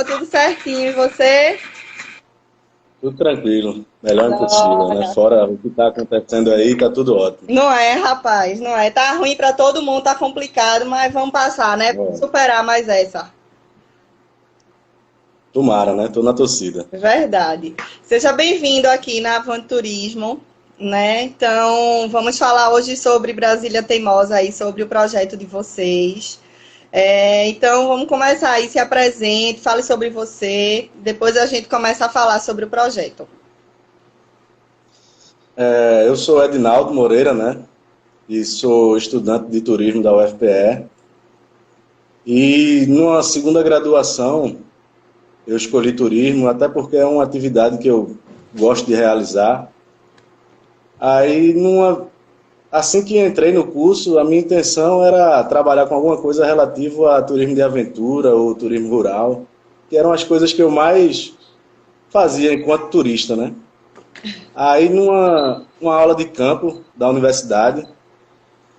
Tudo certinho, e você? Tudo tranquilo, melhor impossível, né? Fora o que está acontecendo aí, tá tudo ótimo. Não é, rapaz, não é. Tá ruim para todo mundo, tá complicado, mas vamos passar, né? Vamos É, superar mais essa. tomara, né? Tô na torcida. Verdade. Seja bem-vindo aqui na Avanturismo, né? Então, vamos falar hoje sobre Brasília Teimosa aí, sobre o projeto de vocês. Então, vamos começar aí, se apresente, fale sobre você, depois a gente começa a falar sobre o projeto. Eu sou Edinaldo Moreira, né? E sou estudante de turismo da UFPE. E numa segunda graduação, eu escolhi turismo, até porque é uma atividade que eu gosto de realizar. Aí, assim que entrei no curso, a minha intenção era trabalhar com alguma coisa relativa a turismo de aventura ou turismo rural, que eram as coisas que eu mais fazia enquanto turista, né? Aí, numa uma aula de campo da universidade,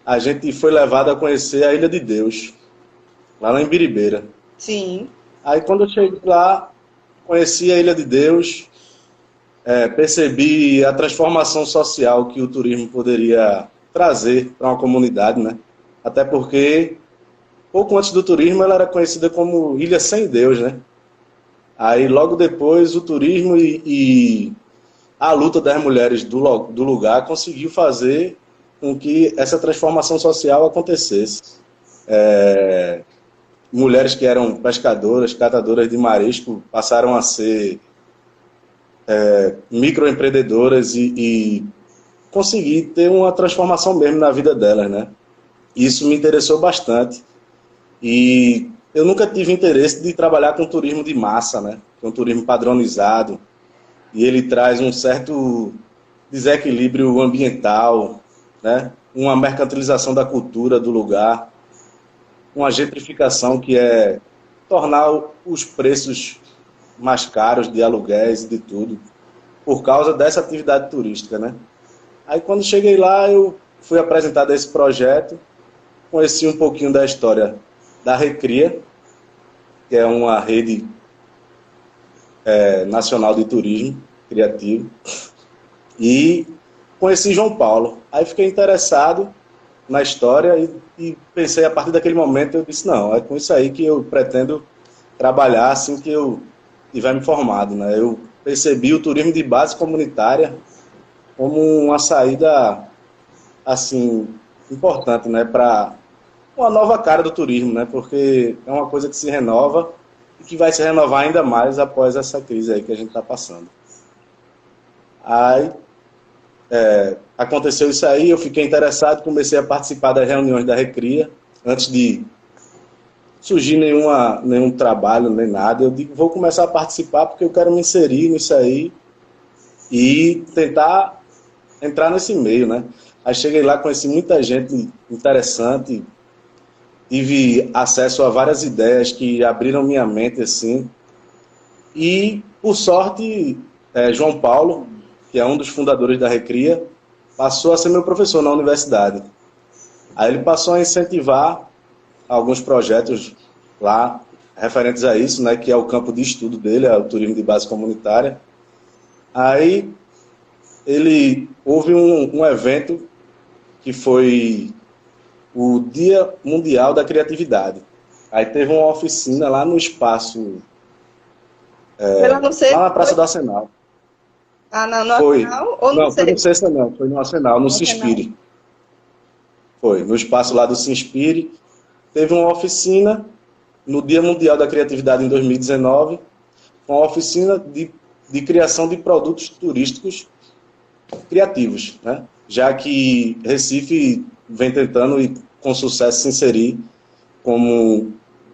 a gente foi levado a conhecer a Ilha de Deus, lá na Imbiribeira. Sim, Aí, quando eu cheguei lá, conheci a Ilha de Deus, percebi a transformação social que o turismo poderia trazer para uma comunidade, né? Até porque, pouco antes do turismo, ela era conhecida como Ilha Sem Deus, né? Aí, logo depois, o turismo e a luta das mulheres do lugar conseguiu fazer com que essa transformação social acontecesse. Mulheres que eram pescadoras, catadoras de marisco, passaram a ser microempreendedoras e conseguir ter uma transformação mesmo na vida delas, né? Isso me interessou bastante. E eu nunca tive interesse de trabalhar com turismo de massa, né? Com turismo padronizado. E ele traz um certo desequilíbrio ambiental, né? Uma mercantilização da cultura do lugar, uma gentrificação que é tornar os preços mais caros de aluguéis e de tudo, por causa dessa atividade turística, né? Aí quando cheguei lá, eu fui apresentado a esse projeto, conheci um pouquinho da história da Recria, que é uma rede nacional de turismo criativo, e conheci João Paulo. Aí fiquei interessado na história e pensei, a partir daquele momento, eu disse, não, é com isso aí que eu pretendo trabalhar assim que eu tiver me formado, né? Eu percebi o turismo de base comunitária como uma saída, assim, importante, né, para uma nova cara do turismo, né? Porque é uma coisa que se renova e que vai se renovar ainda mais após essa crise aí que a gente está passando. Aí aconteceu isso aí, eu fiquei interessado, comecei a participar das reuniões da Recria, antes de surgir nenhum trabalho, nem nada. Eu digo, vou começar a participar porque eu quero me inserir nisso aí e tentar entrar nesse meio, né? Aí cheguei lá, conheci muita gente interessante, tive acesso a várias ideias que abriram minha mente, assim. E, por sorte, João Paulo, que é um dos fundadores da Recria, passou a ser meu professor na universidade. Aí ele passou a incentivar alguns projetos lá referentes a isso, né, que é o campo de estudo dele, é o turismo de base comunitária. Aí houve um evento que foi o Dia Mundial da Criatividade. Aí teve uma oficina lá no espaço, foi lá no lá na centro, Praça do Arsenal. no Foi, Arsenal ou no não, foi no centro? Cesta não, foi no Arsenal, no No Arsenal. Sinspire. Foi, no espaço lá do Sinspire. Teve uma oficina no Dia Mundial da Criatividade em 2019, uma oficina de criação de produtos turísticos criativos, né? Já que Recife vem tentando e com sucesso se inserir como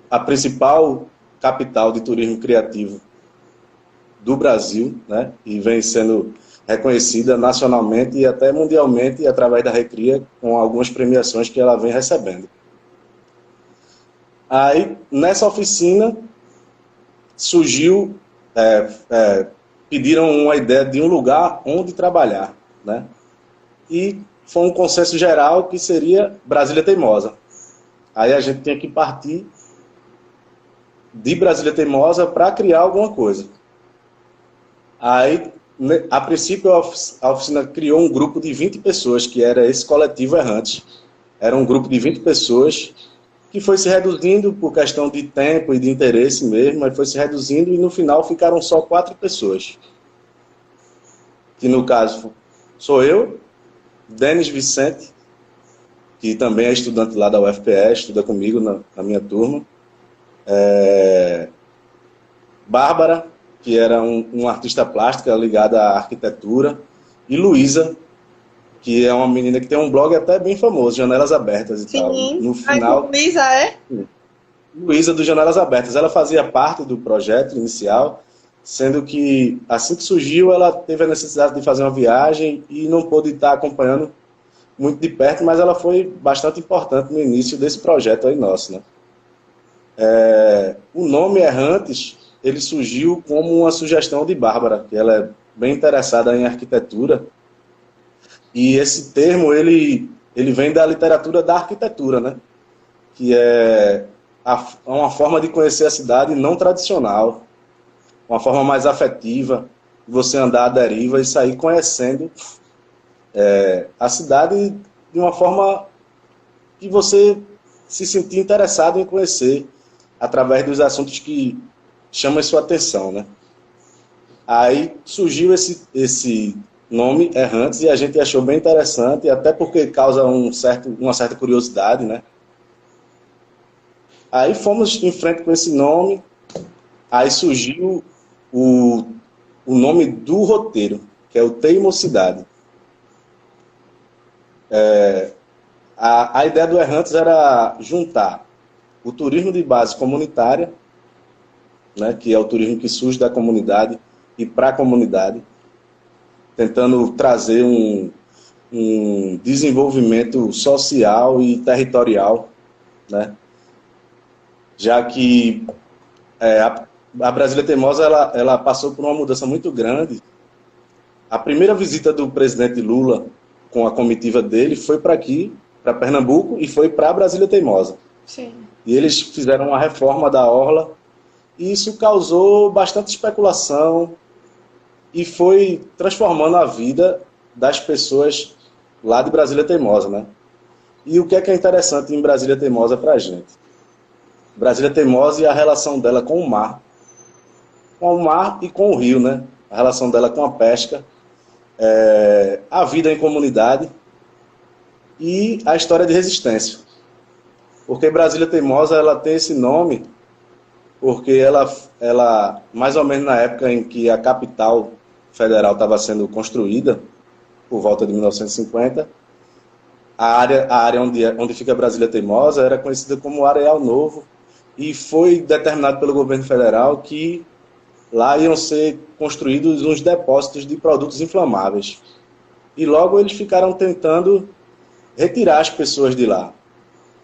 a principal capital de turismo criativo do Brasil, né? E vem sendo reconhecida nacionalmente e até mundialmente através da Recria, com algumas premiações que ela vem recebendo. Aí, nessa oficina, surgiu, pediram uma ideia de um lugar onde trabalhar, né? E foi um consenso geral que seria Brasília Teimosa. Aí a gente tinha que partir de Brasília Teimosa para criar alguma coisa. Aí, a princípio, a oficina criou um grupo de 20 pessoas, que era esse coletivo Errantes. Era um grupo de 20 pessoas que foi se reduzindo por questão de tempo e de interesse mesmo, mas foi se reduzindo e no final ficaram só 4 pessoas. Que no caso sou eu, Denis Vicente, que também é estudante lá da UFPE, estuda comigo na minha turma. Bárbara, que era um artista plástica ligada à arquitetura, e Luísa, que é uma menina que tem um blog até bem famoso, Janelas Abertas e tal. No final, Luísa é? Luísa do Janelas Abertas, ela fazia parte do projeto inicial, sendo que assim que surgiu, ela teve a necessidade de fazer uma viagem e não pôde estar acompanhando muito de perto, mas ela foi bastante importante no início desse projeto aí nosso, né? O nome Errantes, ele surgiu como uma sugestão de Bárbara, que ela é bem interessada em arquitetura, e esse termo, ele vem da literatura da arquitetura, né? Que é uma forma de conhecer a cidade não tradicional, uma forma mais afetiva, de você andar à deriva e sair conhecendo a cidade de uma forma que você se sentir interessado em conhecer através dos assuntos que chamam a sua atenção, né? Aí surgiu esse nome Errantes e a gente achou bem interessante, até porque causa uma certa curiosidade, né? Aí fomos em frente com esse nome, aí surgiu o nome do roteiro, que é o Teimosidade. A ideia do Errantes era juntar o turismo de base comunitária, né, que é o turismo que surge da comunidade e para a comunidade, tentando trazer um desenvolvimento social e territorial, né? Já que a Brasília Teimosa ela passou por uma mudança muito grande. A primeira visita do presidente Lula com a comitiva dele foi para aqui, para Pernambuco, e foi para Brasília Teimosa. Sim. E eles fizeram uma reforma da orla, e isso causou bastante especulação e foi transformando a vida das pessoas lá de Brasília Teimosa, né? E o que é interessante em Brasília Teimosa para a gente? Brasília Teimosa e a relação dela com o mar e com o rio, né? A relação dela com a pesca, a vida em comunidade e a história de resistência. Porque Brasília Teimosa ela tem esse nome porque ela, mais ou menos na época em que a capital federal estava sendo construída, por volta de 1950, a área onde fica Brasília Teimosa era conhecida como Areal Novo, e foi determinado pelo governo federal que lá iam ser construídos uns depósitos de produtos inflamáveis. E logo eles ficaram tentando retirar as pessoas de lá.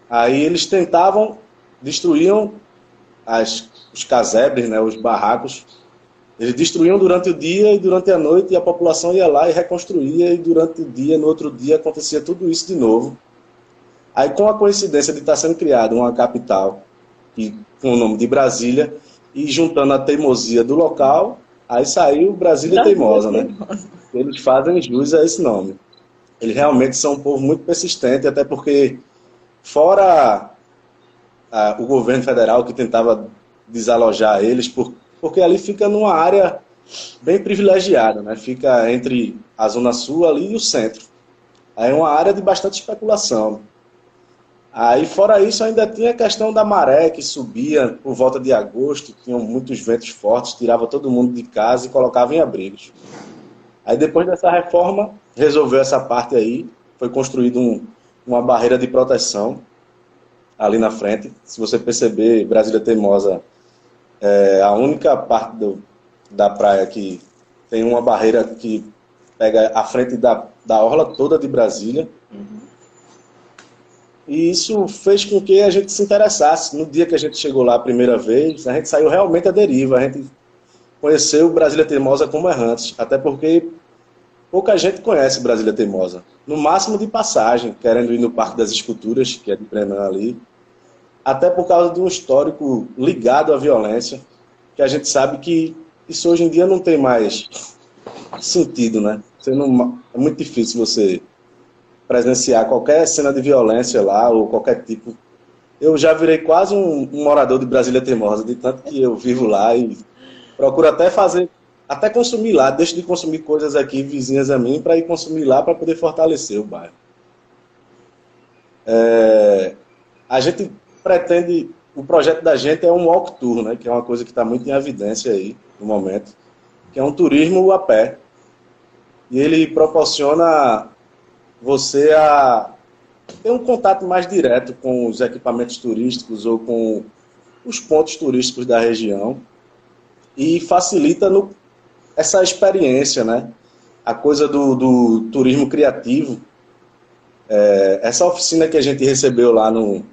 Aí eles tentavam, destruíam os casebres, né, os barracos. Eles destruíam durante o dia e durante a noite, e a população ia lá e reconstruía, e durante o dia, no outro dia, acontecia tudo isso de novo. Aí, com a coincidência de estar sendo criada uma capital, com o nome de Brasília, e juntando a teimosia do local, aí saiu Brasília Teimosa, né? Eles fazem jus a esse nome. Eles realmente são um povo muito persistente, até porque, fora o governo federal que tentava desalojar eles, porque ali fica numa área bem privilegiada, né? Fica entre a Zona Sul ali e o centro. Aí é uma área de bastante especulação. Aí, fora isso, ainda tinha a questão da maré, que subia por volta de agosto, tinham muitos ventos fortes, tirava todo mundo de casa e colocava em abrigos. Aí, depois dessa reforma, resolveu essa parte aí, foi construído uma barreira de proteção ali na frente. Se você perceber, Brasília Teimosa é a única parte da praia que tem uma barreira que pega a frente da orla toda de Brasília. Uhum. E isso fez com que a gente se interessasse. No dia que a gente chegou lá a primeira vez, a gente saiu realmente à deriva. A gente conheceu Brasília Teimosa como Errantes, até porque pouca gente conhece Brasília Teimosa. No máximo de passagem, querendo ir no Parque das Esculturas, que é de Brenan ali. até por causa de um histórico ligado à violência, que a gente sabe que isso hoje em dia não tem mais sentido, né? É muito difícil você presenciar qualquer cena de violência lá, ou qualquer tipo. Eu já virei quase um morador de Brasília Teimosa, de tanto que eu vivo lá e procuro até consumir lá, deixo de consumir coisas aqui vizinhas a mim para ir consumir lá para poder fortalecer o bairro. A gente pretende, o projeto da gente é um walk tour, né, que é uma coisa que está muito em evidência aí no momento, que é um turismo a pé. E ele proporciona você a ter um contato mais direto com os equipamentos turísticos ou com os pontos turísticos da região e facilita essa experiência, né? A coisa do turismo criativo. Essa oficina que a gente recebeu lá no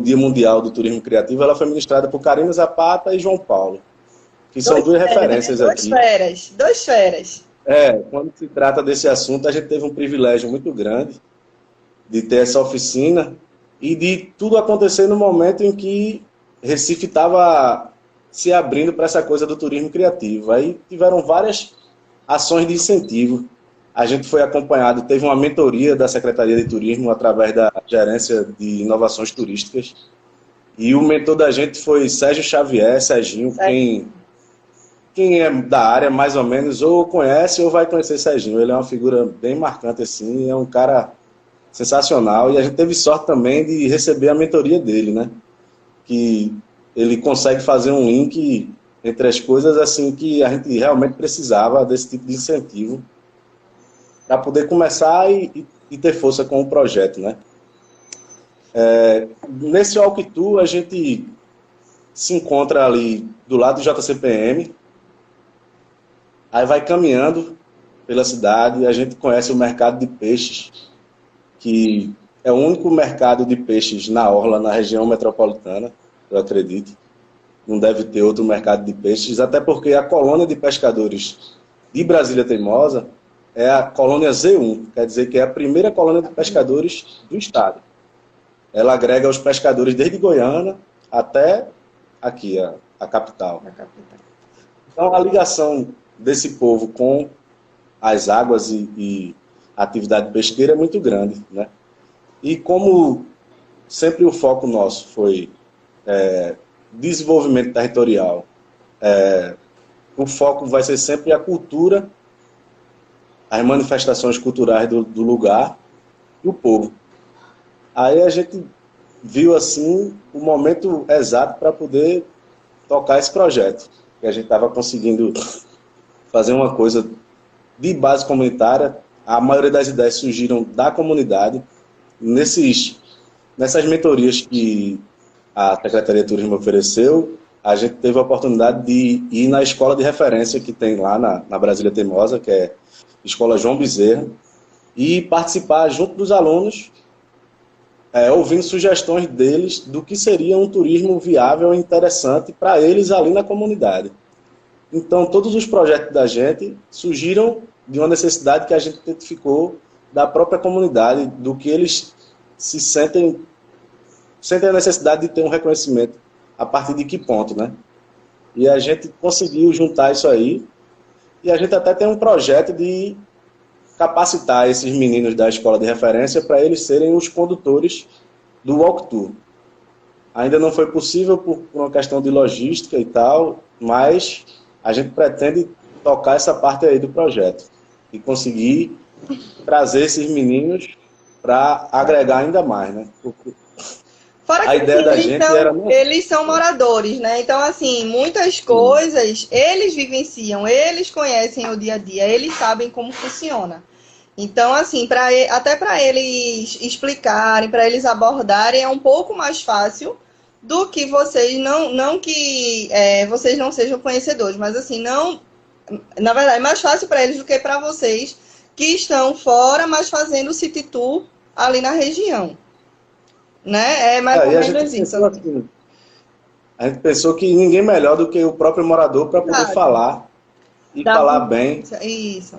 Dia Mundial do Turismo Criativo, ela foi ministrada por Karina Zapata e João Paulo, que são duas referências aqui. Duas feras. Quando se trata desse assunto, a gente teve um privilégio muito grande de ter essa oficina e de tudo acontecer no momento em que Recife estava se abrindo para essa coisa do turismo criativo. Aí tiveram várias ações de incentivo. A gente foi acompanhado, teve uma mentoria da Secretaria de Turismo através da Gerência de Inovações Turísticas. E o mentor da gente foi Sérgio Xavier, Serginho, quem é da área mais ou menos ou conhece ou vai conhecer Serginho. Ele é uma figura bem marcante assim, é um cara sensacional. E a gente teve sorte também de receber a mentoria dele, né? Que ele consegue fazer um link entre as coisas assim que a gente realmente precisava desse tipo de incentivo para poder começar e ter força com o projeto, né? Nesse Walk Tour, a gente se encontra ali do lado do JCPM, aí vai caminhando pela cidade, a gente conhece o mercado de peixes, que é o único mercado de peixes na orla, na região metropolitana, eu acredito. Não deve ter outro mercado de peixes, até porque a colônia de pescadores de Brasília Teimosa é a colônia Z1, quer dizer que é a primeira colônia de pescadores do estado. Ela agrega os pescadores desde Goiânia até aqui, a capital. Então, a ligação desse povo com as águas e a atividade pesqueira é muito grande, né? E como sempre o foco nosso foi desenvolvimento territorial, o foco vai ser sempre a cultura, as manifestações culturais do lugar e o povo. Aí a gente viu assim o momento exato para poder tocar esse projeto, que a gente estava conseguindo fazer uma coisa de base comunitária. A maioria das ideias surgiram da comunidade. Nessas mentorias que a Secretaria de Turismo ofereceu, a gente teve a oportunidade de ir na escola de referência que tem lá na Brasília Teimosa, que é Escola João Bezerra, e participar junto dos alunos, ouvindo sugestões deles do que seria um turismo viável e interessante para eles ali na comunidade. Então, todos os projetos da gente surgiram de uma necessidade que a gente identificou da própria comunidade, do que eles sentem a necessidade de ter um reconhecimento a partir de que ponto, né? E a gente conseguiu juntar isso aí, e a gente até tem um projeto de capacitar esses meninos da escola de referência para eles serem os condutores do Walk Tour. Ainda não foi possível por uma questão de logística e tal, mas a gente pretende tocar essa parte aí do projeto e conseguir trazer esses meninos para agregar ainda mais, né? Fora que, a ideia da gente era... Eles são moradores, né? Então, assim, muitas coisas eles vivenciam, eles conhecem o dia a dia, eles sabem como funciona. Então, assim, até para eles explicarem, para eles abordarem, é um pouco mais fácil do que vocês, não que vocês não sejam conhecedores, mas assim, não, na verdade, é mais fácil para eles do que para vocês que estão fora, mas fazendo o city tour ali na região. Né? É mais ou menos isso. Assim, a gente pensou que ninguém melhor do que o próprio morador para poder falar e falar bem. Isso.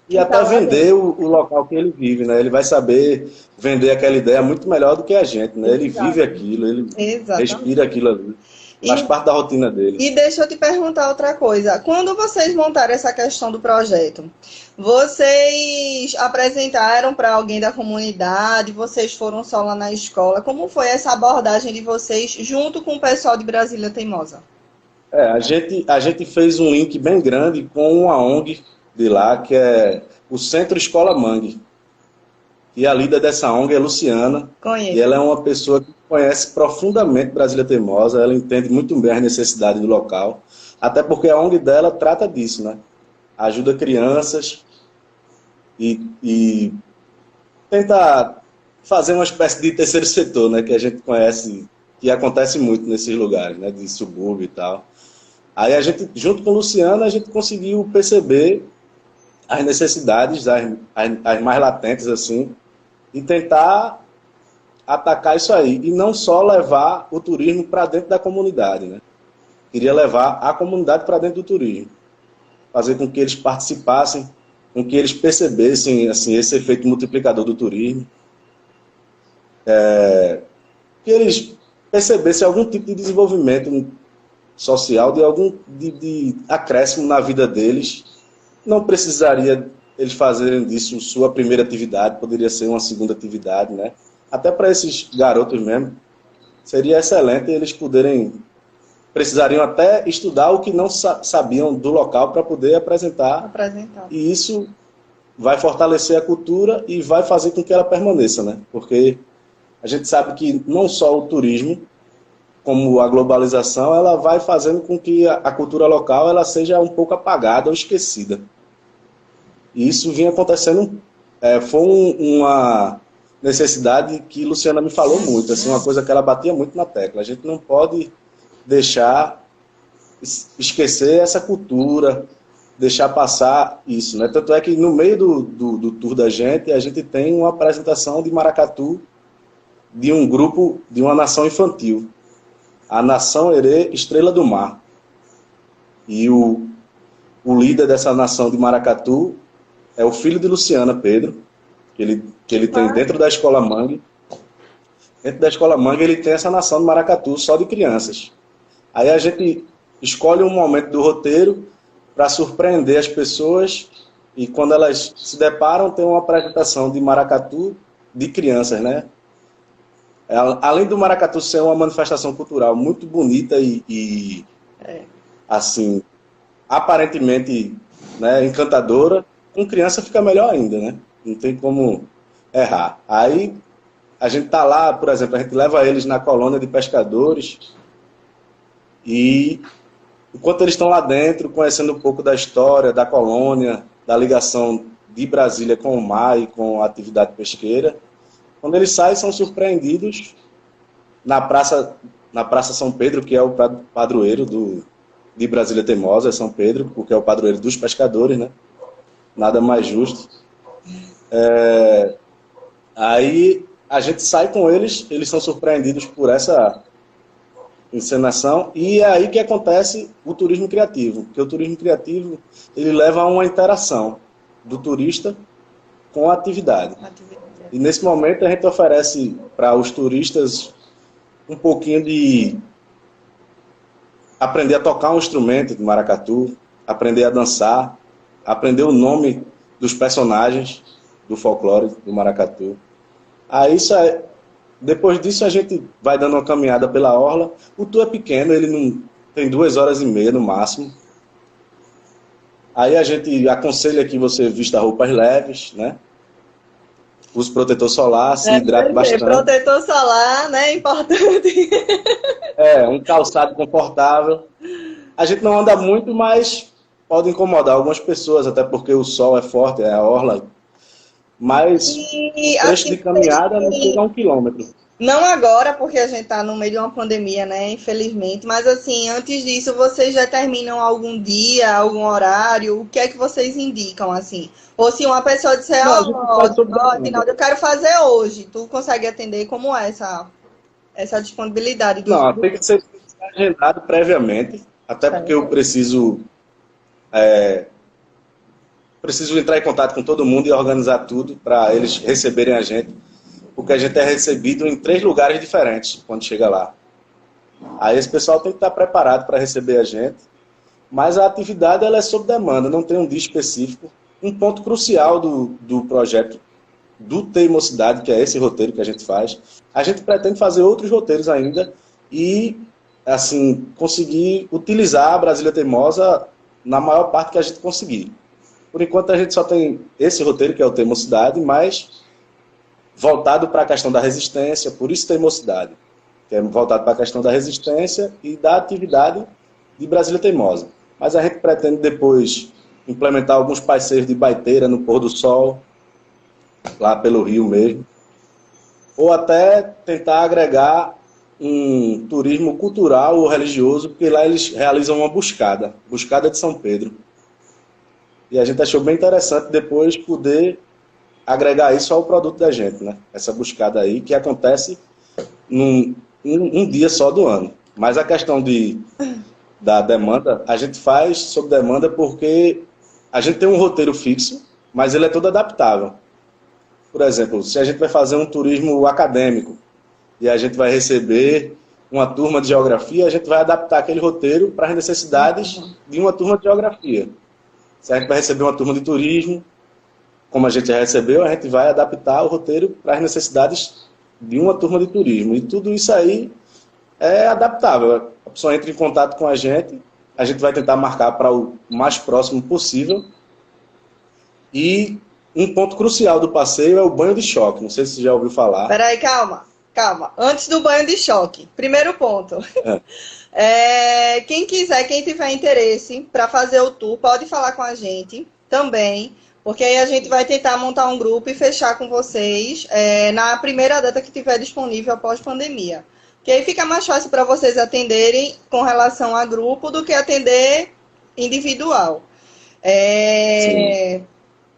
e até vender o local que ele vive, né? Ele vai saber vender aquela ideia muito melhor do que a gente, né? Ele vive aquilo, ele respira aquilo ali. Faz parte da rotina dele. E deixa eu te perguntar outra coisa. Quando vocês montaram essa questão do projeto, vocês apresentaram para alguém da comunidade? Vocês foram só lá na escola? Como foi essa abordagem de vocês junto com o pessoal de Brasília Teimosa? A gente fez um link bem grande com uma ONG de lá, que é o Centro Escola Mangue. E a líder dessa ONG é Luciana. Conheço. E ela é uma pessoa que conhece profundamente Brasília Teimosa, ela entende muito bem as necessidades do local, até porque a ONG dela trata disso, né? Ajuda crianças e tenta fazer uma espécie de terceiro setor, né? Que a gente conhece, que acontece muito nesses lugares, né? De subúrbio e tal. Aí a gente, junto com a Luciana, a gente conseguiu perceber as necessidades, as mais latentes, assim, e tentar atacar isso aí. E não só levar o turismo para dentro da comunidade, né? Queria levar a comunidade para dentro do turismo. Fazer com que eles participassem, com que eles percebessem assim, esse efeito multiplicador do turismo. Que eles percebessem algum tipo de desenvolvimento social, de acréscimo na vida deles. Não precisaria eles fazerem disso sua primeira atividade, poderia ser uma segunda atividade, né? Até para esses garotos mesmo, seria excelente eles precisariam até estudar o que não sabiam do local para poder apresentar. E isso vai fortalecer a cultura e vai fazer com que ela permaneça, né? Porque a gente sabe que não só o turismo, como a globalização, ela vai fazendo com que a cultura local ela seja um pouco apagada ou esquecida. E isso vinha acontecendo, foi uma necessidade que Luciana me falou muito, assim, uma coisa que ela batia muito na tecla. A gente não pode deixar esquecer essa cultura, deixar passar isso, né? Tanto é que no meio do tour da gente, a gente tem uma apresentação de maracatu de um grupo, de uma nação infantil, a Nação Herê Estrela do Mar. E o líder dessa nação de maracatu é o filho de Luciana, Pedro, que ele tem dentro da Escola Mangue. Dentro da Escola Mangue ele tem essa nação de maracatu só de crianças. Aí a gente escolhe um momento do roteiro para surpreender as pessoas e quando elas se deparam tem uma apresentação de maracatu de crianças, né? Além do maracatu ser uma manifestação cultural muito bonita e assim, aparentemente, né, encantadora, com criança fica melhor ainda, né? Não tem como errar. Aí a gente tá lá, por exemplo, a gente leva eles na colônia de pescadores e enquanto eles estão lá dentro, conhecendo um pouco da história da colônia, da ligação de Brasília com o mar e com a atividade pesqueira, quando eles saem, são surpreendidos na Praça São Pedro, que é o padroeiro de Brasília Teimosa, é São Pedro, porque é o padroeiro dos pescadores, né? Nada mais justo. Aí a gente sai com eles, eles são surpreendidos por essa encenação, e é aí que acontece o turismo criativo, porque o turismo criativo ele leva a uma interação do turista com a atividade. E nesse momento a gente oferece para os turistas um pouquinho de aprender a tocar um instrumento de maracatu, aprender a dançar, aprender o nome dos personagens do folclore do maracatu. Aí depois disso a gente vai dando uma caminhada pela orla. O tour é pequeno, ele não tem 2h30 no máximo. Aí a gente aconselha que você vista roupas leves, né? Use protetor solar, se hidrate bastante. Protetor solar, né? Importante. Um calçado confortável. A gente não anda muito, mas pode incomodar algumas pessoas, até porque o sol é forte, é a orla. Mas o trecho de caminhada não chega a 1 quilômetro. Não agora, porque a gente está no meio de uma pandemia, né? Infelizmente. Mas assim, antes disso, vocês determinam algum dia, algum horário? O que é que vocês indicam, assim? Ou se uma pessoa disser, Rinaldo, eu quero fazer hoje. Tu consegue atender? Como é essa disponibilidade? Não, tem que ser agendado previamente. Até porque eu preciso preciso entrar em contato com todo mundo e organizar tudo para eles receberem a gente, porque a gente é recebido em 3 lugares diferentes quando chega lá. Aí esse pessoal tem que estar preparado para receber a gente, mas a atividade ela é sob demanda, não tem um dia específico. Um ponto crucial do projeto do Teimosidade, que é esse roteiro que a gente faz, a gente pretende fazer outros roteiros ainda e, assim, conseguir utilizar a Brasília Teimosa na maior parte que a gente conseguir. Por enquanto a gente só tem esse roteiro, que é o Teimosidade, mas voltado para a questão da resistência, por isso Teimosidade, que é voltado para a questão da resistência e da atividade de Brasília Teimosa. Mas a gente pretende depois implementar alguns passeios de baiteira no pôr do sol, lá pelo Rio mesmo, ou até tentar agregar um turismo cultural ou religioso, porque lá eles realizam uma buscada de São Pedro. E a gente achou bem interessante depois poder agregar isso ao produto da gente, né? Essa buscada aí, que acontece um dia só do ano. Mas a questão da demanda, a gente faz sob demanda porque a gente tem um roteiro fixo, mas ele é todo adaptável. Por exemplo, se a gente vai fazer um turismo acadêmico e a gente vai receber uma turma de geografia, a gente vai adaptar aquele roteiro para as necessidades de uma turma de geografia. Se a gente vai receber uma turma de turismo, como a gente já recebeu, a gente vai adaptar o roteiro para as necessidades de uma turma de turismo. E tudo isso aí é adaptável. A pessoa entra em contato com a gente vai tentar marcar para o mais próximo possível. E um ponto crucial do passeio é o banho de choque. Não sei se você já ouviu falar. Peraí, calma. Antes do banho de choque, primeiro ponto. Quem quiser, quem tiver interesse para fazer o tour, pode falar com a gente também, porque aí a gente vai tentar montar um grupo e fechar com vocês na primeira data que tiver disponível após pandemia. Que aí fica mais fácil para vocês atenderem com relação a grupo do que atender individual.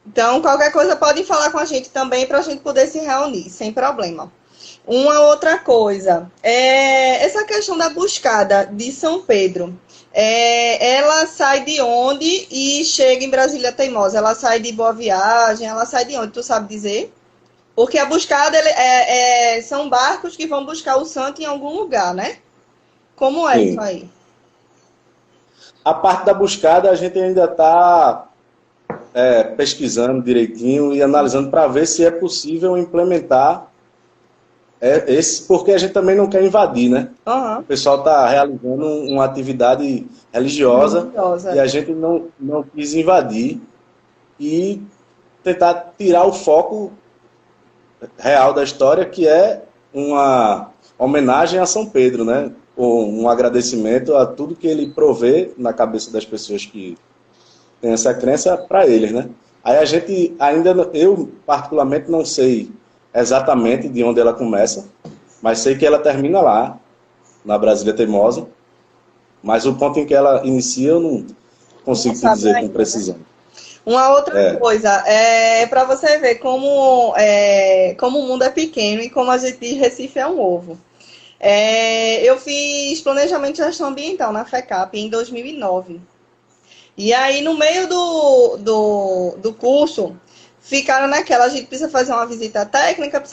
Então, qualquer coisa pode falar com a gente também para a gente poder se reunir, sem problema. Uma outra coisa, essa questão da buscada de São Pedro, ela sai de onde e chega em Brasília Teimosa? Ela sai de Boa Viagem, ela sai de onde? Tu sabe dizer? Porque a buscada são barcos que vão buscar o santo em algum lugar, né? Como é isso aí? A parte da buscada a gente ainda está pesquisando direitinho e analisando para ver se é possível implementar porque a gente também não quer invadir, né? Uhum. O pessoal está realizando uma atividade religiosa e a gente não quis invadir e tentar tirar o foco real da história, que é uma homenagem a São Pedro, né? Um agradecimento a tudo que ele provê na cabeça das pessoas que têm essa crença para eles, né? Aí a gente eu particularmente não sei exatamente de onde ela começa, mas sei que ela termina lá, na Brasília Teimosa, mas o ponto em que ela inicia eu não consigo te dizer ainda, com precisão. Né? Uma outra coisa, para você ver como o mundo é pequeno e como a gente diz, Recife é um ovo. Eu fiz planejamento de gestão ambiental na FECAP em 2009. E aí, no meio do curso, ficaram naquela, a gente precisa fazer uma visita técnica,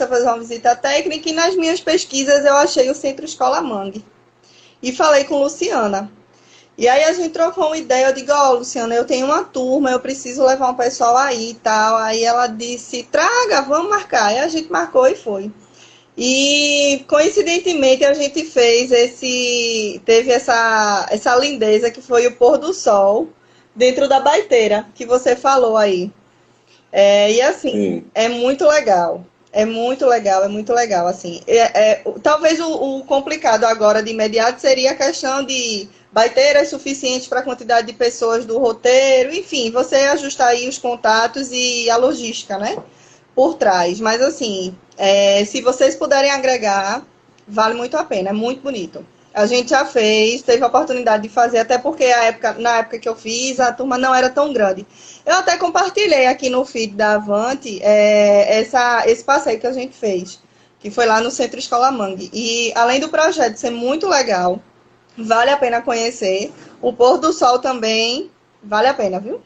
e nas minhas pesquisas eu achei o Centro Escola Mangue. E falei com Luciana. E aí a gente trocou uma ideia, eu digo, Luciana, eu tenho uma turma, eu preciso levar um pessoal aí e tal. Aí ela disse, traga, vamos marcar. Aí a gente marcou e foi. E, coincidentemente, a gente teve essa lindeza que foi o pôr do sol dentro da baiteira, que você falou aí. E assim, é muito legal. É muito legal, assim. Talvez o complicado agora, de imediato, seria a questão de baiteiras suficientes para a quantidade de pessoas do roteiro, enfim, você ajustar aí os contatos e a logística, né, por trás. Mas, assim, se vocês puderem agregar, vale muito a pena, é muito bonito. A gente já teve a oportunidade de fazer, até porque na época que eu fiz, a turma não era tão grande. Eu até compartilhei aqui no feed da Avante esse passeio que a gente fez, que foi lá no Centro Escola Mangue. E além do projeto ser muito legal, vale a pena conhecer. O pôr do sol também vale a pena, viu?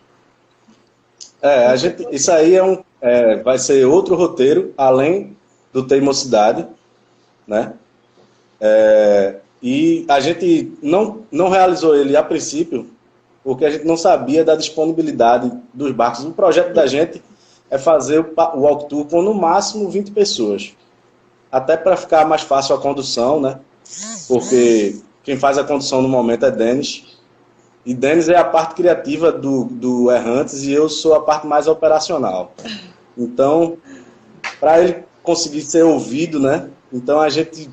Isso aí vai ser outro roteiro, além do Teimosidade, né? E a gente não realizou ele a princípio, porque a gente não sabia da disponibilidade dos barcos. O projeto da gente é fazer o walk tour com no máximo 20 pessoas. Até para ficar mais fácil a condução, né? Porque quem faz a condução no momento é Denis. E Denis é a parte criativa do Errantes e eu sou a parte mais operacional. Então, para ele conseguir ser ouvido, né? Então a gente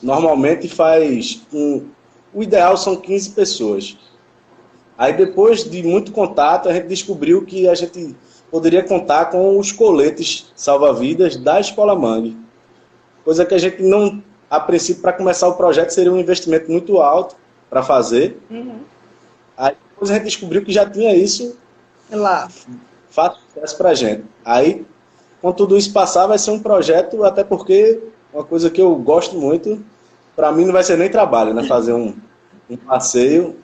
normalmente faz... o ideal são 15 pessoas. Aí depois de muito contato, a gente descobriu que a gente poderia contar com os coletes salva-vidas da Escola Mangue. Coisa que a gente não, a princípio, para começar o projeto, seria um investimento muito alto para fazer. Uhum. Aí depois a gente descobriu que já tinha isso lá. Fato sucesso para a gente. Aí, quando tudo isso passar, vai ser um projeto, até porque uma coisa que eu gosto muito, para mim não vai ser nem trabalho, né? Fazer um passeio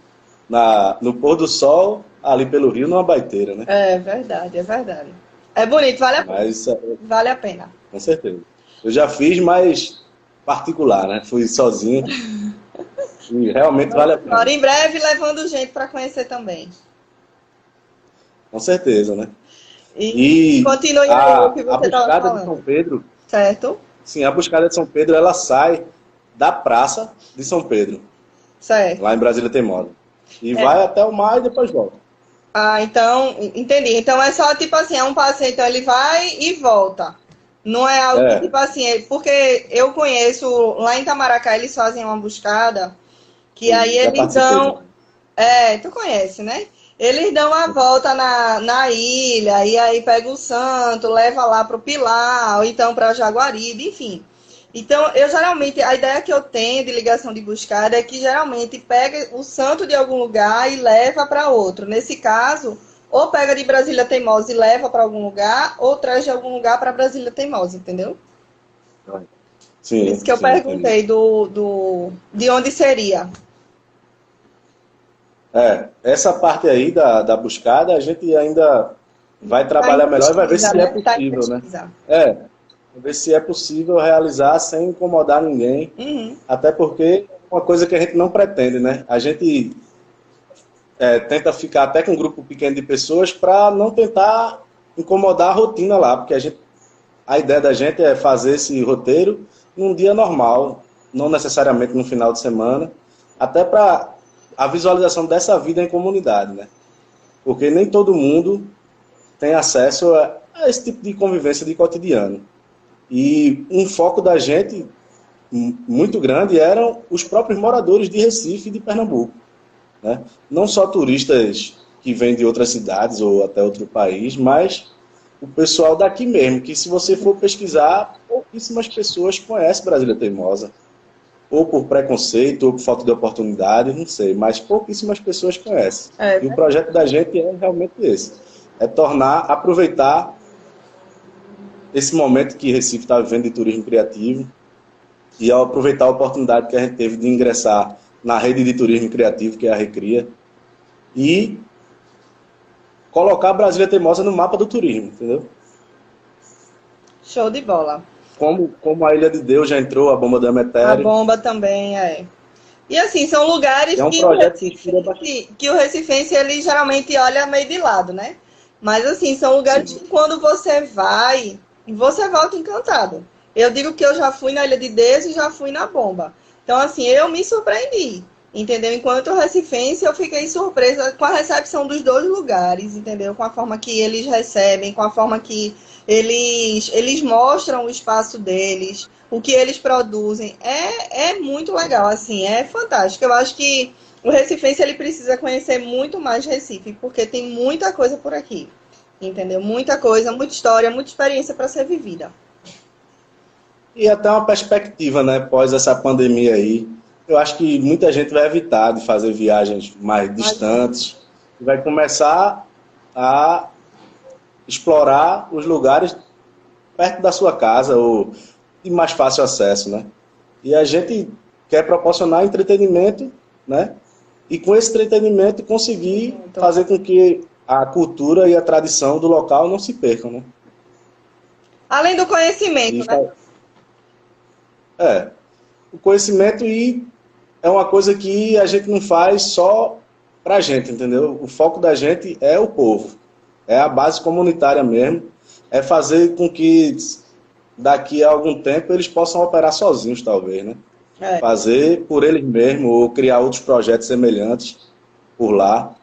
no pôr do sol, ali pelo rio, numa baiteira, né? É verdade, é verdade. É bonito, vale a pena. Vale a pena. Com certeza. Eu já fiz, mas particular, né? Fui sozinho. E realmente vale a pena. Agora, em breve, levando gente para conhecer também. Com certeza, né? E continue o que você estava falando. A Buscada de São Pedro... Certo. Sim, a Buscada de São Pedro, ela sai da Praça de São Pedro. Certo. Lá em Brasília Teimosa. E vai até o mar e depois volta. Ah, então, entendi. Então é só tipo assim, é um passeio, então ele vai e volta. Não é algo que, tipo assim, porque eu conheço, lá em Itamaracá eles fazem uma buscada, que aí eles dão... tu conhece, né? Eles dão a volta na ilha, e aí pega o santo, leva lá para o Pilar, ou então para Jaguaribe, enfim. Então, eu geralmente, a ideia que eu tenho de ligação de buscada é que geralmente pega o santo de algum lugar e leva para outro. Nesse caso, ou pega de Brasília Teimosa e leva para algum lugar, ou traz de algum lugar para Brasília Teimosa, entendeu? Sim. Por isso que eu perguntei de onde seria. Essa parte aí da buscada, a gente ainda vai trabalhar melhor e vai ver se é possível, né? Ver se é possível realizar sem incomodar ninguém. Uhum. Até porque é uma coisa que a gente não pretende, né? A gente tenta ficar até com um grupo pequeno de pessoas para não tentar incomodar a rotina lá, porque a ideia da gente é fazer esse roteiro num dia normal, não necessariamente no final de semana, até para a visualização dessa vida em comunidade, né? Porque nem todo mundo tem acesso a esse tipo de convivência de cotidiano. E um foco da gente muito grande eram os próprios moradores de Recife e de Pernambuco, né? Não só turistas que vêm de outras cidades ou até outro país, mas o pessoal daqui mesmo, que se você for pesquisar, pouquíssimas pessoas conhecem Brasília Teimosa. Ou por preconceito, ou por falta de oportunidade, não sei, mas pouquíssimas pessoas conhecem. E o projeto da gente é realmente esse. É aproveitar esse momento que Recife está vivendo de turismo criativo e ao aproveitar a oportunidade que a gente teve de ingressar na rede de turismo criativo, que é a Recria, e colocar a Brasília Teimosa no mapa do turismo, entendeu? Show de bola. Como a Ilha de Deus já entrou, a Bomba do Emetério. A Bomba também, E assim, são lugares que o recifense, ele geralmente olha meio de lado, né? Mas assim, são lugares que quando você vai, você volta encantado. Eu digo que eu já fui na Ilha de Deus e já fui na Bomba. Então assim, eu me surpreendi, entendeu? Enquanto recifense, eu fiquei surpresa com a recepção dos dois lugares, entendeu? Com a forma que eles recebem, com a forma que eles mostram o espaço deles, o que eles produzem. É muito legal, assim, é fantástico. Eu acho que o recifense ele precisa conhecer muito mais Recife, porque tem muita coisa por aqui, entendeu? Muita coisa, muita história, muita experiência para ser vivida. E até uma perspectiva, né, pós essa pandemia aí. Eu acho que muita gente vai evitar de fazer viagens mais distantes e vai começar a explorar os lugares perto da sua casa ou de mais fácil acesso, né? E a gente quer proporcionar entretenimento, né? E com esse entretenimento conseguir fazer com que a cultura e a tradição do local não se percam, né? Além do conhecimento, né? O conhecimento é uma coisa que a gente não faz só pra gente, entendeu? O foco da gente é o povo, é a base comunitária mesmo, é fazer com que daqui a algum tempo eles possam operar sozinhos, talvez, né? Fazer por eles mesmos ou criar outros projetos semelhantes por lá,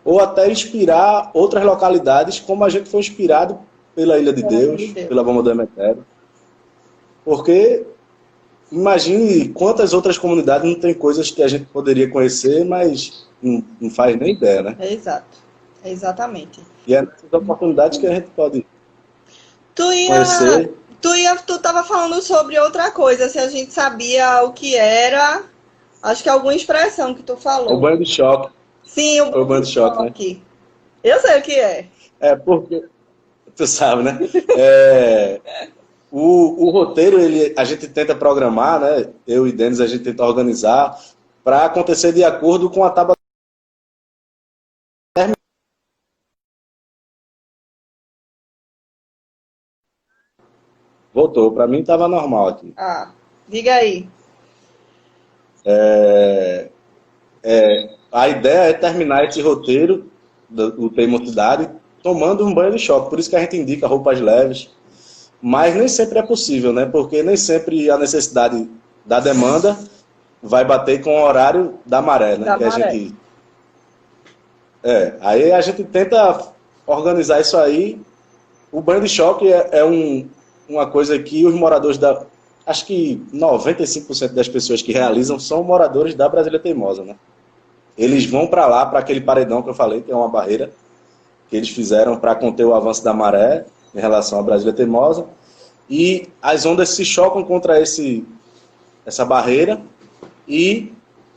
ou até inspirar outras localidades, como a gente foi inspirado pela Ilha de Deus, pela Bomba do Emetério. Porque imagine quantas outras comunidades não tem coisas que a gente poderia conhecer, mas não faz nem ideia, né? Exato, exatamente. E é nessas oportunidades que a gente pode conhecer. Tu estava falando sobre outra coisa, se a gente sabia o que era, acho que alguma expressão que tu falou. O banho de choque. Sim, o banho de choque, né? Eu sei o que é. É, porque, tu sabe, né? O roteiro, a gente tenta programar, né? Eu e Denis, a gente tenta organizar para acontecer de acordo com a tábua. Voltou, para mim estava normal aqui. Diga aí. A ideia é terminar esse roteiro do Teimosidade tomando um banho de choque. Por isso que a gente indica roupas leves. Mas nem sempre é possível, né? Porque nem sempre a necessidade da demanda vai bater com o horário da maré, né? Aí a gente tenta organizar isso aí. O banho de choque é uma coisa que os moradores acho que 95% das pessoas que realizam são moradores da Brasília Teimosa, né? Eles vão para lá, para aquele paredão que eu falei, que é uma barreira que eles fizeram para conter o avanço da maré em relação à Brasília Teimosa, e as ondas se chocam contra essa barreira, e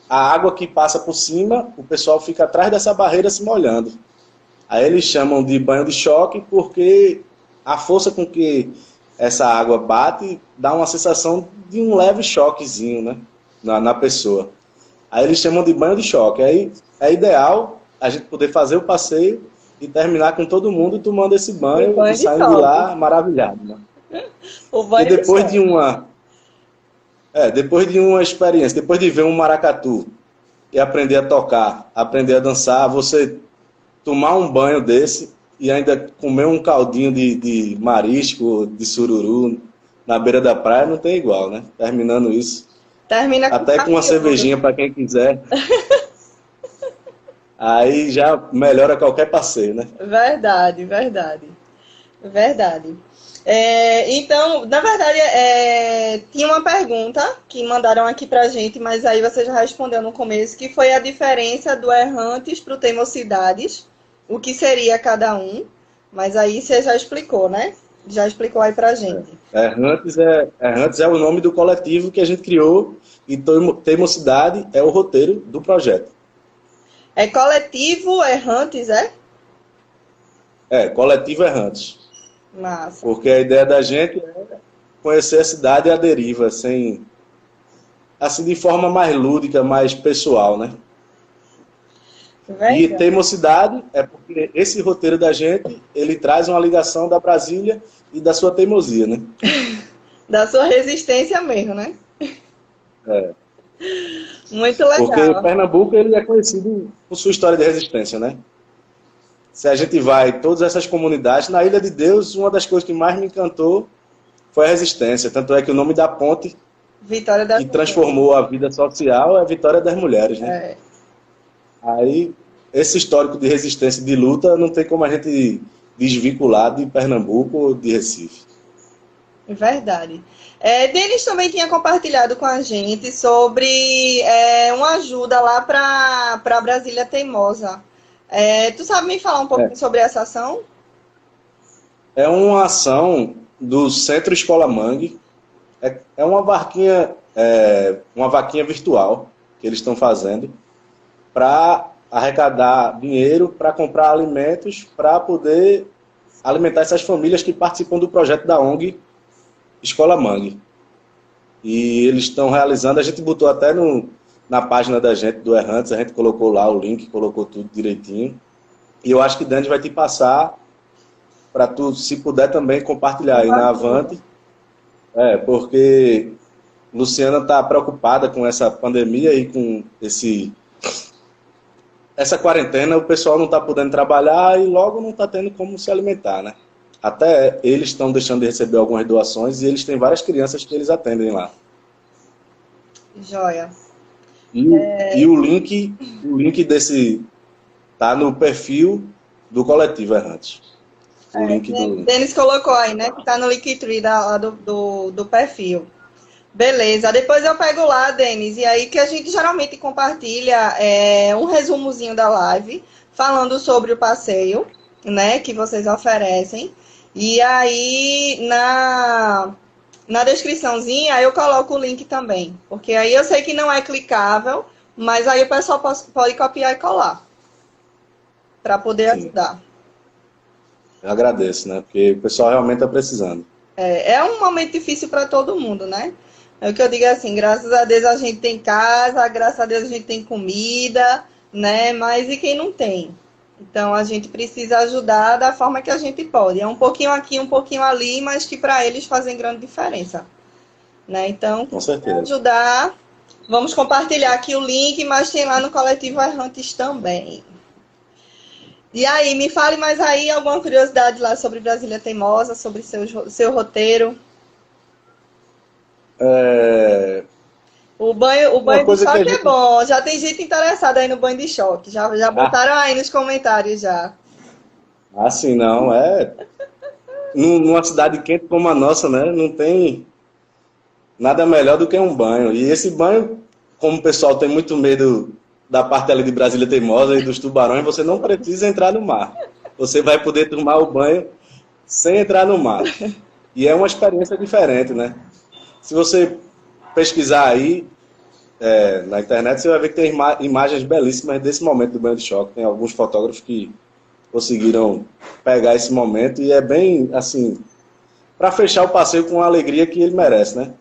a água que passa por cima, o pessoal fica atrás dessa barreira se molhando. Aí eles chamam de banho de choque porque a força com que essa água bate dá uma sensação de um leve choquezinho, né, na pessoa. Aí eles chamam de banho de choque. Aí é ideal a gente poder fazer o passeio e terminar com todo mundo tomando esse banho e saindo de lá maravilhado, né? E depois depois de uma experiência, depois de ver um maracatu e aprender a tocar, aprender a dançar, você tomar um banho desse e ainda comer um caldinho de marisco, de sururu na beira da praia, não tem igual, né? Terminando isso. Termina até com uma cervejinha para quem quiser. Aí já melhora qualquer passeio, né? Verdade, verdade. Verdade. Então, na verdade, tinha uma pergunta que mandaram aqui pra gente, mas aí você já respondeu no começo, que foi a diferença do Errantes para o Teimosidades, o que seria cada um, mas aí você já explicou, né? Já explicou aí pra gente. Errantes é o nome do coletivo que a gente criou e Teimosidade é o roteiro do projeto. É coletivo Errantes, é? Coletivo Errantes. Massa. Porque a ideia da gente é conhecer a cidade à deriva, assim, de forma mais lúdica, mais pessoal, né? E Teimosidade é porque esse roteiro da gente, ele traz uma ligação da Brasília e da sua teimosia, né? Da sua resistência mesmo, né? Muito legal. Porque Pernambuco, ele é conhecido por sua história de resistência, né? Se a gente vai em todas essas comunidades, na Ilha de Deus, uma das coisas que mais me encantou foi a resistência. Tanto é que o nome da ponte que transformou a vida social é a Vitória das Mulheres, né? Aí, esse histórico de resistência e de luta não tem como a gente desvincular de Pernambuco ou de Recife. Verdade. Denis também tinha compartilhado com a gente sobre uma ajuda lá para Brasília Teimosa. Tu sabe me falar um pouco sobre essa ação? É uma ação do Centro Escola Mangue. É uma vaquinha virtual que eles estão fazendo para arrecadar dinheiro para comprar alimentos para poder alimentar essas famílias que participam do projeto da ONG Escola Mangue. E eles estão realizando, a gente botou até na página da gente, do Errantes, a gente colocou lá o link, colocou tudo direitinho. E eu acho que Dani vai te passar para tu, se puder também compartilhar aí na Avante. Porque Luciana está preocupada com essa pandemia e com essa quarentena. O pessoal não está podendo trabalhar e logo não está tendo como se alimentar, né? Até eles estão deixando de receber algumas doações e eles têm várias crianças que eles atendem lá. Joia. E o link desse tá no perfil do Coletivo Errantes. O link do... Denis colocou aí, né? Que tá no Linktree do perfil. Beleza. Depois eu pego lá, Denis. E aí que a gente geralmente compartilha um resumozinho da live, falando sobre o passeio, né? Que vocês oferecem. E aí, na descriçãozinha, eu coloco o link também. Porque aí eu sei que não é clicável, mas aí o pessoal pode copiar e colar. Para poder ajudar. Eu agradeço, né? Porque o pessoal realmente está precisando. É um momento difícil para todo mundo, né? É o que eu digo assim, graças a Deus a gente tem casa, graças a Deus a gente tem comida, né? Mas e quem não tem? Então a gente precisa ajudar da forma que a gente pode. É um pouquinho aqui, um pouquinho ali, mas que para eles fazem grande diferença. Né? Então, com certeza, ajudar. Vamos compartilhar aqui o link, mas tem lá no Coletivo Errantes também. E aí, me fale mais aí alguma curiosidade lá sobre Brasília Teimosa, sobre seu roteiro. O banho de choque é bom. Já tem gente interessada aí no banho de choque. Já botaram aí nos comentários já. Assim, não. Numa cidade quente como a nossa, né? Não tem nada melhor do que um banho. E esse banho, como o pessoal tem muito medo da parte ali de Brasília Teimosa e dos tubarões, você não precisa entrar no mar. Você vai poder tomar o banho sem entrar no mar. E é uma experiência diferente, né? Se você pesquisar aí na internet, você vai ver que tem imagens belíssimas desse momento do banho de choque. Tem alguns fotógrafos que conseguiram pegar esse momento e é bem, assim, para fechar o passeio com a alegria que ele merece, né?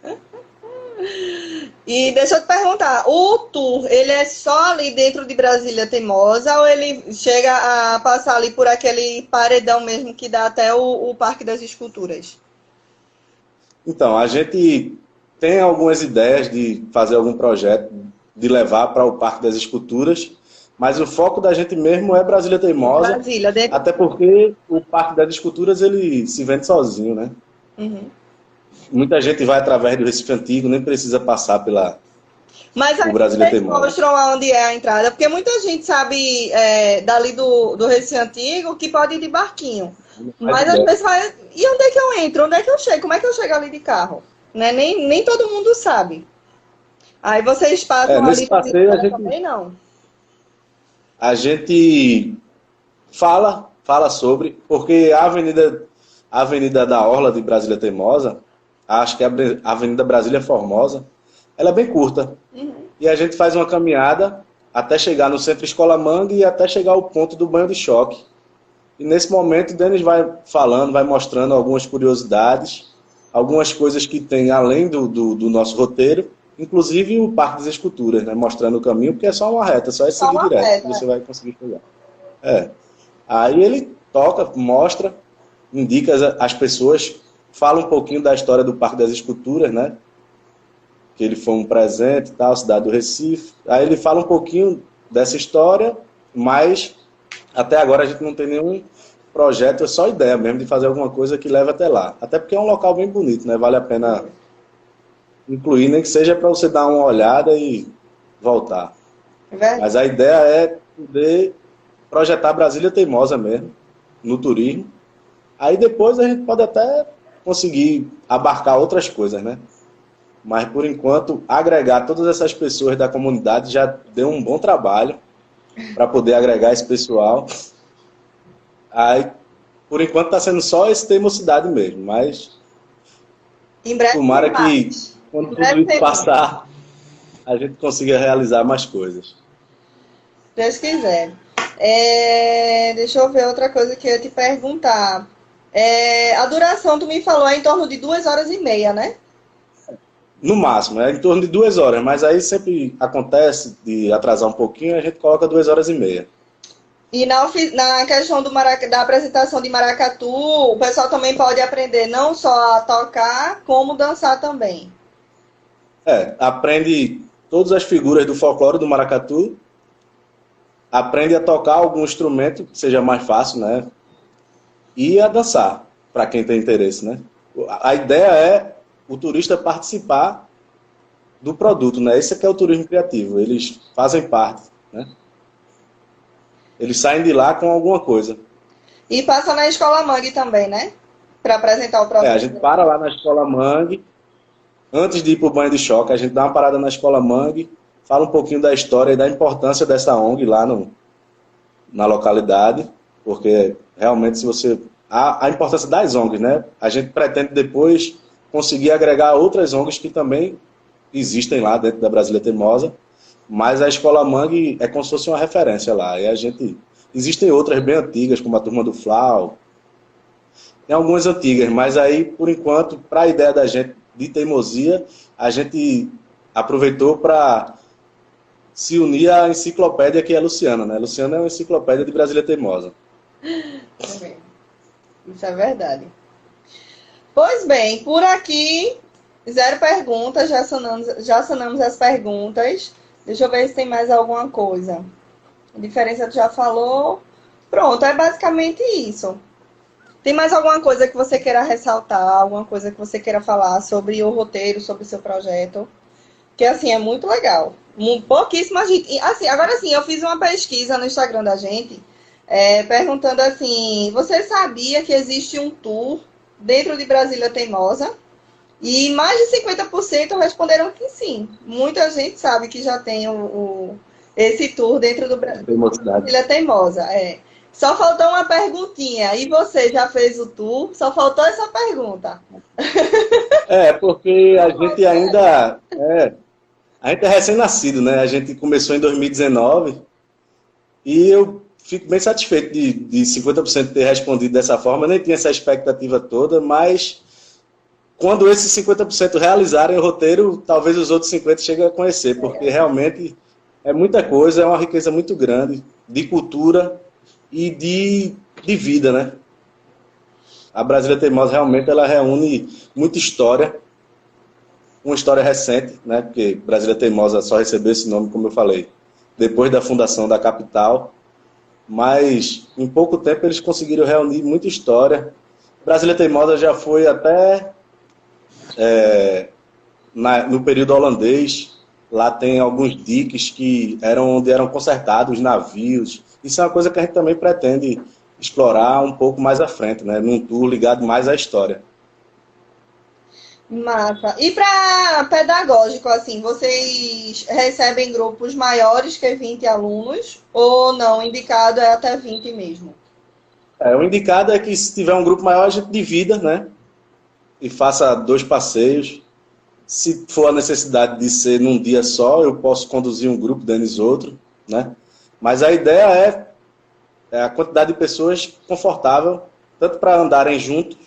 E deixa eu te perguntar, o tour, ele é só ali dentro de Brasília Teimosa ou ele chega a passar ali por aquele paredão mesmo que dá até o Parque das Esculturas? Então, a gente tem algumas ideias de fazer algum projeto, de levar para o Parque das Esculturas, mas o foco da gente mesmo é Brasília Teimosa, até porque o Parque das Esculturas ele se vende sozinho, né? Uhum. Muita gente vai através do Recife Antigo, nem precisa passar pela... Mas aí vocês mostram onde é a entrada, porque muita gente sabe dali do Recife Antigo que pode ir de barquinho. Mas às vezes vai, e onde é que eu entro? Onde é que eu chego? Como é que eu chego ali de carro? Né? Nem todo mundo sabe. Aí vocês passam ali nesse passeio a gente também não. A gente fala sobre, porque a Avenida da Orla de Brasília Teimosa, acho que é a Avenida Brasília Formosa, ela é bem curta. Uhum. E a gente faz uma caminhada até chegar no Centro Escola Manga e até chegar ao ponto do banho de choque. E nesse momento o Denis vai falando, vai mostrando algumas curiosidades, algumas coisas que tem além do nosso roteiro, inclusive o Parque das Esculturas, né? Mostrando o caminho, porque é só uma reta, só é seguir direto que você vai conseguir chegar. Aí ele toca, mostra, indica as pessoas, fala um pouquinho da história do Parque das Esculturas, né? Que ele foi um presente e tal, cidade do Recife. Aí ele fala um pouquinho dessa história, mas até agora a gente não tem nenhum projeto, é só ideia mesmo de fazer alguma coisa que leve até lá. Até porque é um local bem bonito, né? Vale a pena incluir, nem que seja para você dar uma olhada e voltar. Mas a ideia é poder projetar Brasília Teimosa mesmo, no turismo. Aí depois a gente pode até conseguir abarcar outras coisas, né? Mas, por enquanto, agregar todas essas pessoas da comunidade já deu um bom trabalho para poder agregar esse pessoal. Aí, por enquanto, está sendo só esse Teimosidade mesmo, mas em breve tomara que, quando tudo isso passar, a gente consiga realizar mais coisas. Deus quiser. Deixa eu ver outra coisa que eu ia te perguntar. A duração, tu me falou, é em torno de 2h30, né? No máximo, é em torno de 2 horas, mas aí sempre acontece de atrasar um pouquinho, a gente coloca 2h30. E na questão da apresentação de maracatu, o pessoal também pode aprender não só a tocar, como dançar também. Aprende todas as figuras do folclore do maracatu, aprende a tocar algum instrumento que seja mais fácil, né? E a dançar, para quem tem interesse, né? A ideia é o turista participar do produto, né? Esse aqui é o turismo criativo, eles fazem parte, né? Eles saem de lá com alguma coisa. E passa na Escola Mangue também, né? Para apresentar o produto. A gente para lá na Escola Mangue, antes de ir para o banho de choque, a gente dá uma parada na Escola Mangue, fala um pouquinho da história e da importância dessa ONG lá na localidade, porque realmente se você... A importância das ONGs, né? A gente pretende depois conseguir agregar outras ONGs que também existem lá dentro da Brasília Teimosa, mas a Escola Mangue é como se fosse uma referência lá. E a gente... Existem outras bem antigas, como a Turma do Flau, tem algumas antigas, mas aí, por enquanto, para a ideia da gente de teimosia, a gente aproveitou para se unir à enciclopédia que é a Luciana, né? Luciana é uma enciclopédia de Brasília Teimosa. Isso é verdade. Pois bem, por aqui, 0 perguntas, já sanamos as perguntas. Deixa eu ver se tem mais alguma coisa. A diferença tu já falou. Pronto, é basicamente isso. Tem mais alguma coisa que você queira ressaltar? Alguma coisa que você queira falar sobre o roteiro, sobre o seu projeto? Que, assim, é muito legal. Pouquíssima gente... Assim, agora sim, eu fiz uma pesquisa no Instagram da gente, perguntando assim, você sabia que existe um tour dentro de Brasília Teimosa? E mais de 50% responderam que sim. Muita gente sabe que já tem esse tour dentro do Brasília Teimosa. Só faltou uma perguntinha. E você já fez o tour? Só faltou essa pergunta. Porque a gente ainda... A gente é recém-nascido, né? A gente começou em 2019 e eu fico bem satisfeito de 50% ter respondido dessa forma. Eu nem tinha essa expectativa toda, mas quando esses 50% realizarem o roteiro, talvez os outros 50% cheguem a conhecer, porque realmente é muita coisa, é uma riqueza muito grande de cultura e de vida, né? A Brasília Teimosa realmente ela reúne muita história, uma história recente, né? Porque Brasília Teimosa só recebeu esse nome, como eu falei, depois da fundação da capital, mas em pouco tempo eles conseguiram reunir muita história. Brasília Teimosa já foi até no período holandês, lá tem alguns diques que onde eram consertados navios. Isso é uma coisa que a gente também pretende explorar um pouco mais à frente, né? Num tour ligado mais à história. Massa. E para pedagógico, assim, vocês recebem grupos maiores que 20 alunos ou não? Indicado é até 20 mesmo? O indicado é que se tiver um grupo maior, a gente divida, né? E faça 2 passeios. Se for a necessidade de ser num dia só, eu posso conduzir um grupo, Denis outro, né? Mas a ideia é a quantidade de pessoas confortável, tanto para andarem juntos,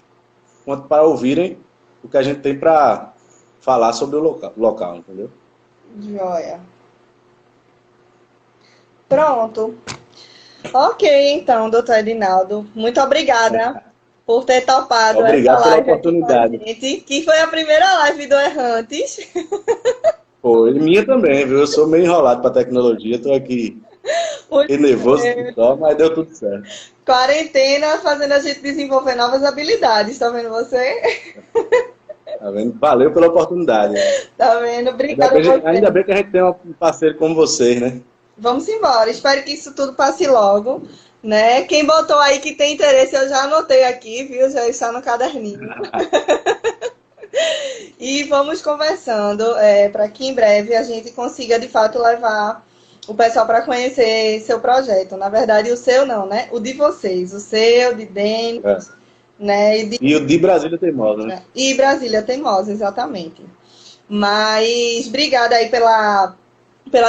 quanto para ouvirem o que a gente tem para falar sobre o local, entendeu? Joia. Pronto. Ok, então, doutor Edinaldo. Muito obrigada por ter topado Obrigado essa live pela oportunidade. aqui com a gente, que foi a primeira live do Errantes. Foi minha também, viu? Eu sou meio enrolado para tecnologia, estou aqui nervoso, mas deu tudo certo. Quarentena fazendo a gente desenvolver novas habilidades, tá vendo você? Tá vendo? Valeu pela oportunidade. Tá vendo? Obrigada. Ainda bem que a gente tem um parceiro como vocês, né? Vamos embora. Espero que isso tudo passe logo, né? Quem botou aí que tem interesse, eu já anotei aqui, viu? Já está no caderninho. E vamos conversando para que em breve a gente consiga, de fato, levar o pessoal para conhecer seu projeto. Na verdade, o seu não, né? O de vocês. O seu, de Denis, né? E o de Brasília Teimosa, né? E Brasília Teimosa, exatamente. Mas obrigada aí pela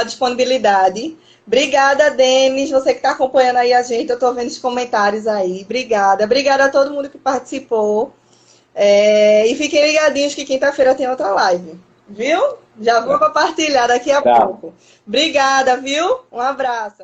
disponibilidade. Obrigada, Denis, você que está acompanhando aí a gente. Eu estou vendo os comentários aí. Obrigada. Obrigada a todo mundo que participou. E fiquem ligadinhos que quinta-feira tem outra live. Viu? Já vou compartilhar daqui a pouco. Obrigada, viu? Um abraço.